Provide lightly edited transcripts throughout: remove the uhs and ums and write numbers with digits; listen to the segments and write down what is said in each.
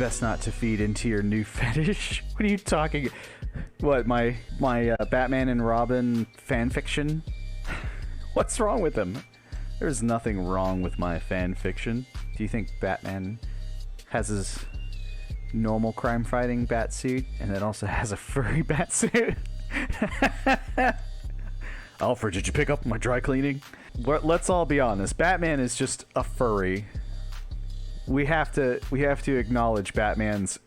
best not to feed into your new fetish. What are you talking? What, my Batman and Robin fan fiction? What's wrong with him? There's nothing wrong with my fan fiction. Do you think Batman has his normal crime-fighting bat suit and then also has a furry bat suit? Alfred, did you pick up my dry cleaning? Let's all be honest. Batman is just a furry. We have to acknowledge Batman's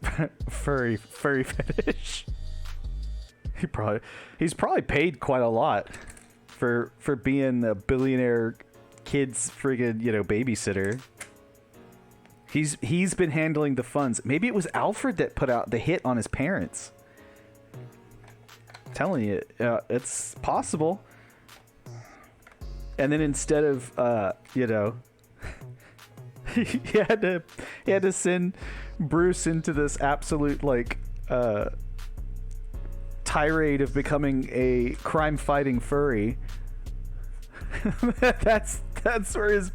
furry fetish. He's probably paid quite a lot for being a billionaire kid's friggin', babysitter. He's been handling the funds. Maybe it was Alfred that put out the hit on his parents. I'm telling you, it's possible. And then instead of he had to send Bruce into this absolute tirade of becoming a crime-fighting furry. that's where his.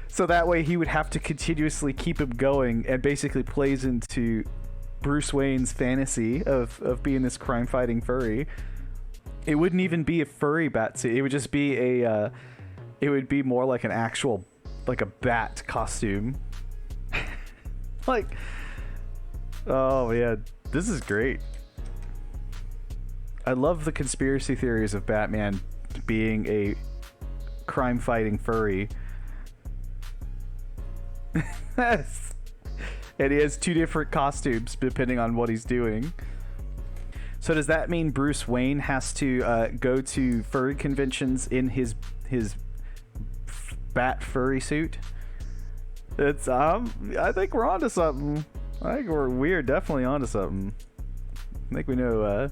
So that way he would have to continuously keep him going, and basically plays into Bruce Wayne's fantasy of being this crime-fighting furry. It wouldn't even be a furry bat suit. It would just be it would be more like an actual, like a bat costume. Oh man, this is great. I love the conspiracy theories of Batman being a crime-fighting furry. And he has two different costumes depending on what he's doing. So does that mean Bruce Wayne has to go to furry conventions in his bat furry suit? It's I think we're onto something. I think we're definitely onto something. I think we know.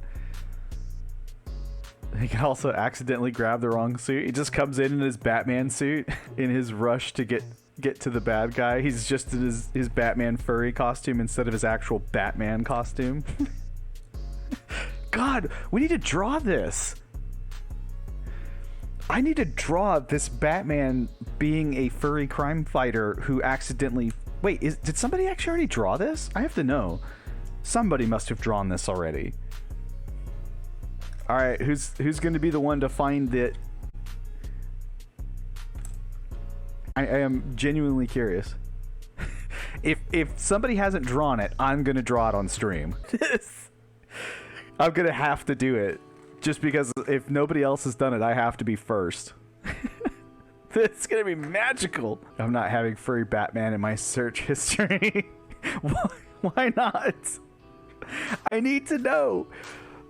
He can also accidentally grab the wrong suit. He just comes in his Batman suit in his rush to get to the bad guy. He's just in his Batman furry costume instead of his actual Batman costume. God, we need to draw this. I need to draw this Batman being a furry crime fighter who accidentally... Wait, did somebody actually already draw this? I have to know. Somebody must have drawn this already. All right, who's going to be the one to find it? I am genuinely curious. If somebody hasn't drawn it, I'm going to draw it on stream. I'm going to have to do it. Just because if nobody else has done it, I have to be first. It's going to be magical. I'm not having furry Batman in my search history. Why not? I need to know.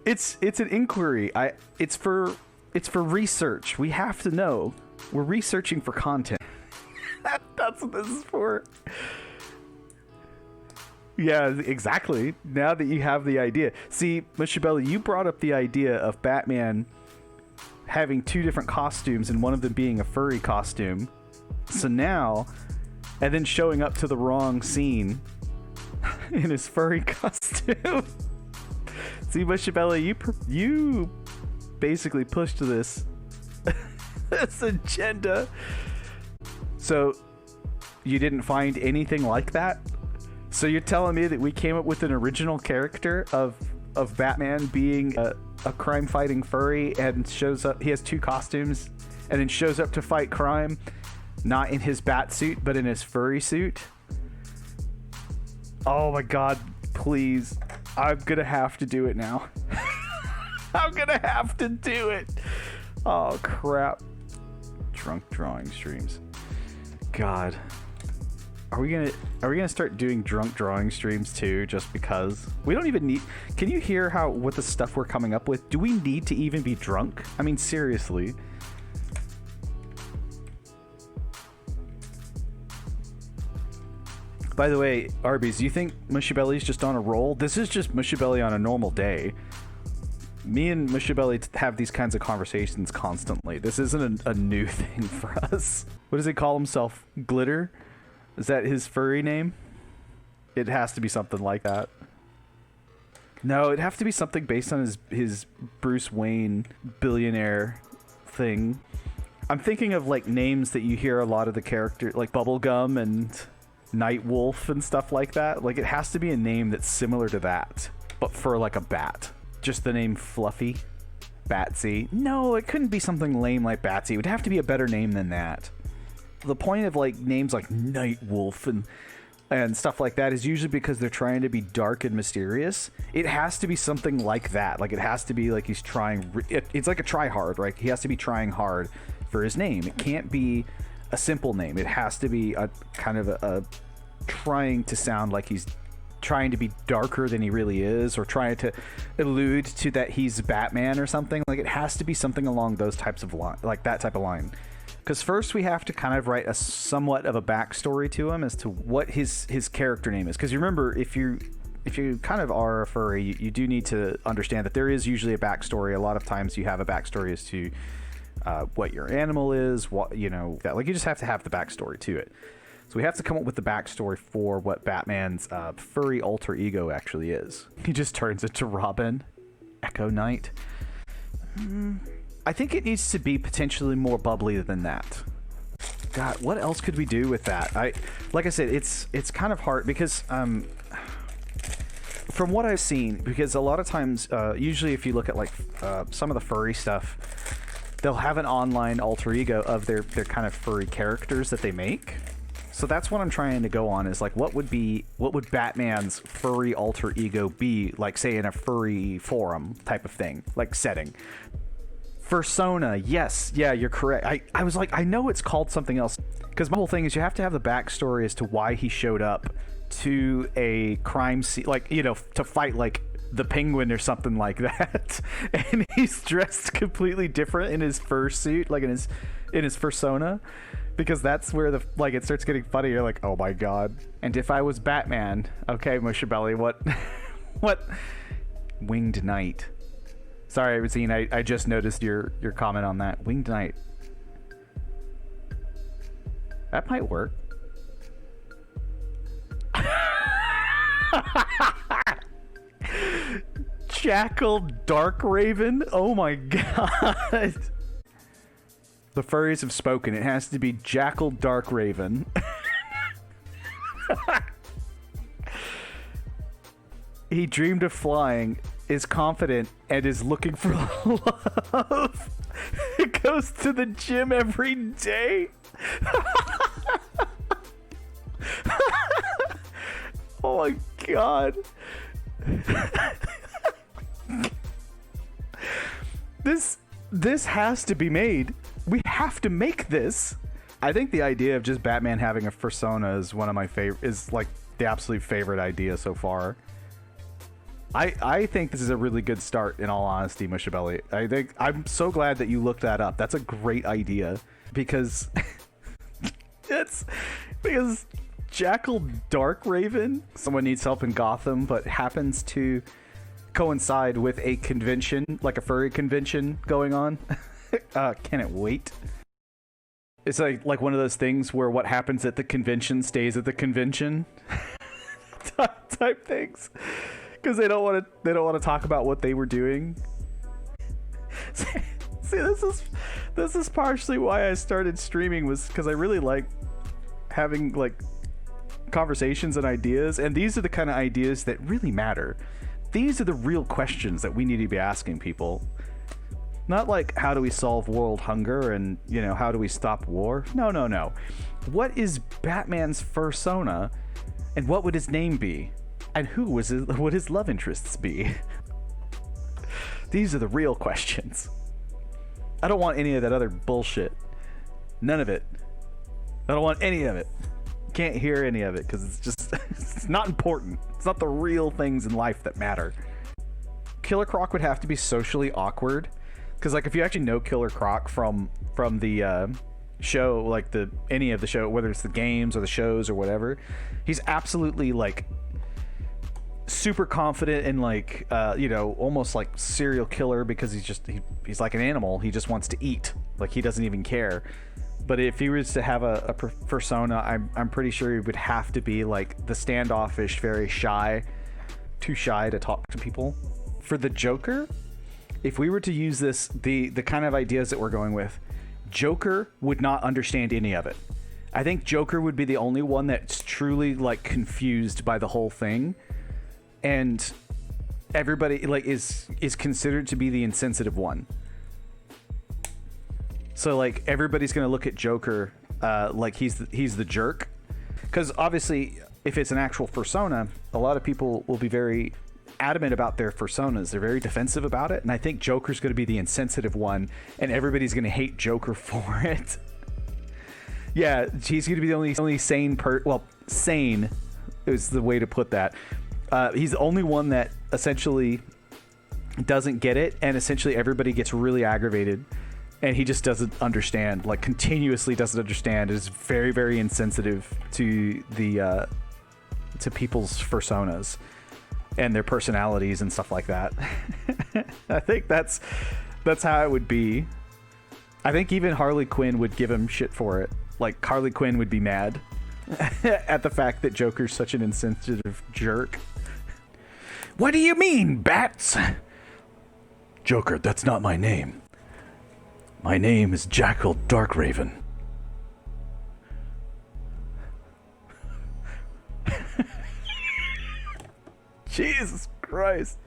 It's an inquiry. It's for research. We have to know. We're researching for content. That's what this is for. Yeah, exactly. Now that you have the idea. See, Mushabelli, you brought up the idea of Batman having two different costumes and one of them being a furry costume. So now, and then showing up to the wrong scene in his furry costume. See, Mushabelli, you basically pushed this agenda. So you didn't find anything like that? So you're telling me that we came up with an original character of Batman being a crime-fighting furry and shows up, he has two costumes, and then shows up to fight crime, not in his bat suit, but in his furry suit? Oh my god, please. I'm gonna have to do it now. I'm gonna have to do it. Oh crap. Drunk drawing streams. God. Are we gonna start doing drunk drawing streams too, just because? We don't even need... Can you hear what the stuff we're coming up with? Do we need to even be drunk? I mean, seriously. By the way, Arby's, do you think Mushabelli's just on a roll? This is just Mushabelli on a normal day. Me and Mushabelli have these kinds of conversations constantly. This isn't a new thing for us. What does he call himself? Glitter? Is that his furry name? It has to be something like that. No, it'd have to be something based on his Bruce Wayne billionaire thing. I'm thinking of like names that you hear a lot of the character, like Bubblegum and Night Wolf and stuff like that. Like, it has to be a name that's similar to that, but for like a bat. Just the name Fluffy. Batsy. No, it couldn't be something lame like Batsy. It would have to be a better name than that. The point of like names like Night Wolf and stuff like that is usually because they're trying to be dark and mysterious. It has to be something like that. Like, it has to be like he's trying... It's like a try hard, right? He has to be trying hard for his name. It can't be a simple name. It has to be a kind of a trying to sound like he's trying to be darker than he really is, or trying to allude to that he's Batman or something. Like, it has to be something along those types of line, like that type of line. Because first we have to kind of write a somewhat of a backstory to him as to what his character name is. Because you remember, if you kind of are a furry, you do need to understand that there is usually a backstory. A lot of times you have a backstory as to what your animal is, what, you know, that, like, you just have to have the backstory to it. So we have to come up with the backstory for what Batman's furry alter ego actually is. He just turns into Robin, Echo Knight. I think it needs to be potentially more bubbly than that. God, what else could we do with that? Like I said, it's kind of hard because from what I've seen, because a lot of times, usually if you look at like some of the furry stuff, they'll have an online alter ego of their kind of furry characters that they make. So that's what I'm trying to go on, is like, what would Batman's furry alter ego be, like, say, in a furry forum type of thing, like setting. Fursona, yes, yeah, you're correct. I was like, I know it's called something else, because my whole thing is you have to have the backstory as to why he showed up to a crime scene, like, you know, to fight like the Penguin or something like that, and he's dressed completely different in his fursuit, like in his Fursona. Because that's where the, like, it starts getting funny. You're like, oh my god. And if I was Batman, okay, Mushabelly, what? Winged Knight. Sorry, Rosine, I just noticed your comment on that. Winged Knight. That might work. Jackal Dark Raven? Oh my god. The furries have spoken. It has to be Jackal Dark Raven. He dreamed of flying, is confident, and is looking for love. He goes to the gym every day. Oh my god. This has to be made. We have to make this. I think the idea of just Batman having a Fursona is one of my favorite, is like the absolute favorite idea so far. I think this is a really good start, in all honesty, Mushabelly. I'm so glad that you looked that up. That's a great idea, because because Jackal Dark Raven, someone needs help in Gotham, but happens to coincide with a convention, like a furry convention going on. Can it wait? It's like one of those things where what happens at the convention stays at the convention type things, because they don't want to talk about what they were doing. See, this is partially why I started streaming, was because I really like having like conversations and ideas, and these are the kind of ideas that really matter. These are the real questions that we need to be asking people. Not like, how do we solve world hunger and, you know, how do we stop war? No, no, no. What is Batman's Fursona, and what would his name be? And would his love interests be? These are the real questions. I don't want any of that other bullshit. None of it. I don't want any of it. Can't hear any of it, because it's just it's not important. It's not the real things in life that matter. Killer Croc would have to be socially awkward, because like if you actually know Killer Croc from the show, like any of the show, whether it's the games or the shows or whatever, he's absolutely like super confident and like you know, almost like serial killer, because he's like an animal. He just wants to eat. Like, he doesn't even care. But if he was to have a persona, I'm pretty sure he would have to be like the standoffish, very shy, too shy to talk to people. For the Joker, if we were to use the kind of ideas that we're going with, Joker would not understand any of it. I think Joker would be the only one that's truly like confused by the whole thing, and everybody like is considered to be the insensitive one. So like everybody's gonna look at Joker like he's the jerk, because obviously if it's an actual Fursona, a lot of people will be very adamant about their Fursonas. They're very defensive about it, and I think Joker's going to be the insensitive one, and everybody's going to hate Joker for it. Yeah, he's going to be the only sane sane is the way to put that. He's the only one that essentially doesn't get it, and essentially everybody gets really aggravated, and he just doesn't understand, like continuously doesn't understand. Is very, very insensitive to the to people's Fursonas and their personalities and stuff like that. I think that's how it would be. I think even Harley Quinn would give him shit for it. Like Harley Quinn would be mad at the fact that Joker's such an insensitive jerk. What do you mean, bats? Joker, that's not my name. My name is Jackal Darkraven. Jesus Christ.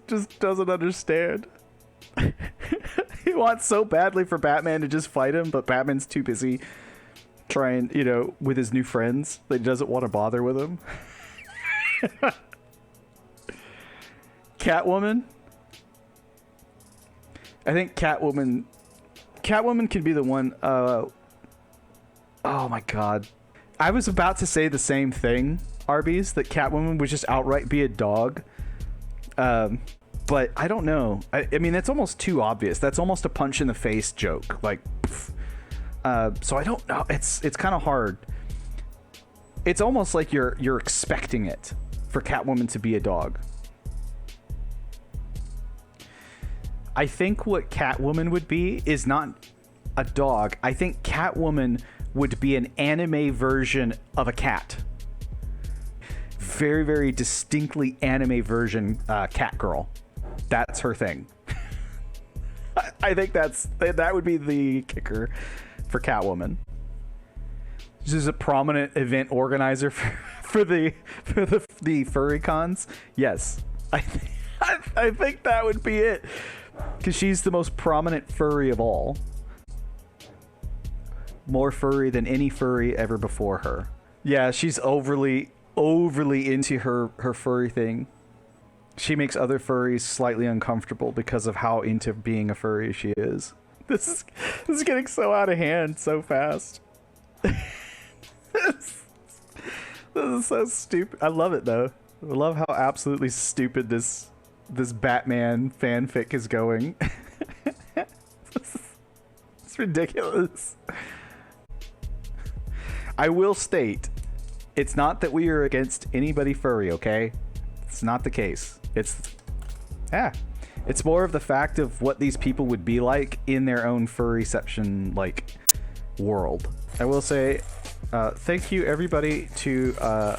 just doesn't understand. He wants so badly for Batman to just fight him, but Batman's too busy trying, with his new friends that he doesn't want to bother with him. Catwoman. I think Catwoman can be the one. Oh my God. I was about to say the same thing, Arby's, that Catwoman would just outright be a dog. But I don't know. I mean, that's almost too obvious. That's almost a punch in the face joke. Like, so I don't know. It's kind of hard. It's almost like you're expecting it for Catwoman to be a dog. I think what Catwoman would be is not a dog. I think Catwoman would be an anime version of a cat. Very, very distinctly anime version cat girl. That's her thing. I think that would be the kicker for Catwoman. She's a prominent event organizer for the furry cons. Yes, I think that would be it, because she's the most prominent furry of all. More furry than any furry ever before her. Yeah, she's overly into her furry thing. She makes other furries slightly uncomfortable because of how into being a furry she is. This is getting so out of hand so fast. This is so stupid. I love it though. I love how absolutely stupid this Batman fanfic is going. It's ridiculous. I will state, it's not that we are against anybody furry, okay? It's not the case. It's more of the fact of what these people would be like in their own furryception, like, world. I will say, thank you everybody for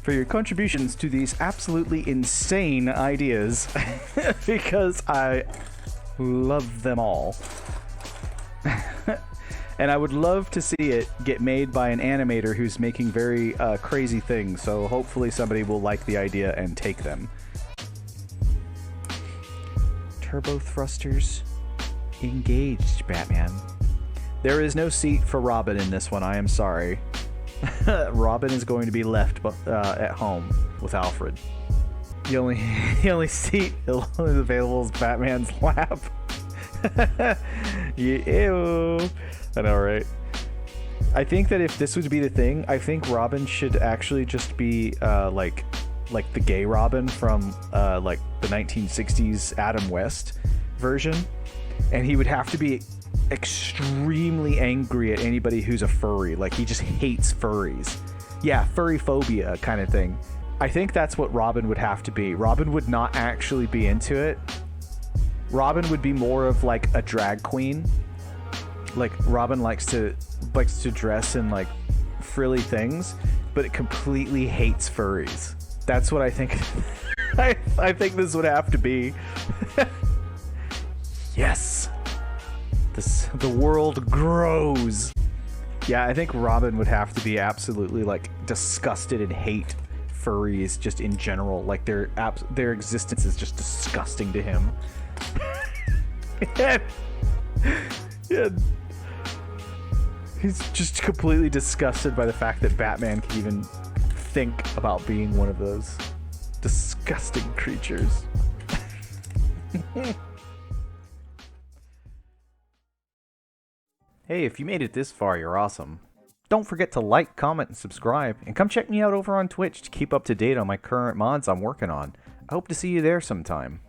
your contributions to these absolutely insane ideas, because I love them all. And I would love to see it get made by an animator who's making very crazy things, so hopefully somebody will like the idea and take them. Turbo thrusters engaged, Batman. There is no seat for Robin in this one, I am sorry. Robin is going to be left at home with Alfred. The only seat available is Batman's lap. Ew. I know, right? I think that if this would be the thing, I think Robin should actually just be like the gay Robin from like the 1960s Adam West version, and he would have to be extremely angry at anybody who's a furry. Like, he just hates furries. Yeah, furry phobia kind of thing. I think that's what Robin would have to be. Robin would not actually be into it. Robin would be more of like a drag queen. Like, Robin likes to dress in like frilly things, but it completely hates furries. That's what I think. I think this would have to be. Yes. The world grows. Yeah, I think Robin would have to be absolutely like disgusted and hate furries just in general. Like their existence is just disgusting to him. Yeah. He's just completely disgusted by the fact that Batman can even think about being one of those disgusting creatures. Hey, if you made it this far, you're awesome. Don't forget to like, comment, and subscribe, and come check me out over on Twitch to keep up to date on my current mods I'm working on. I hope to see you there sometime.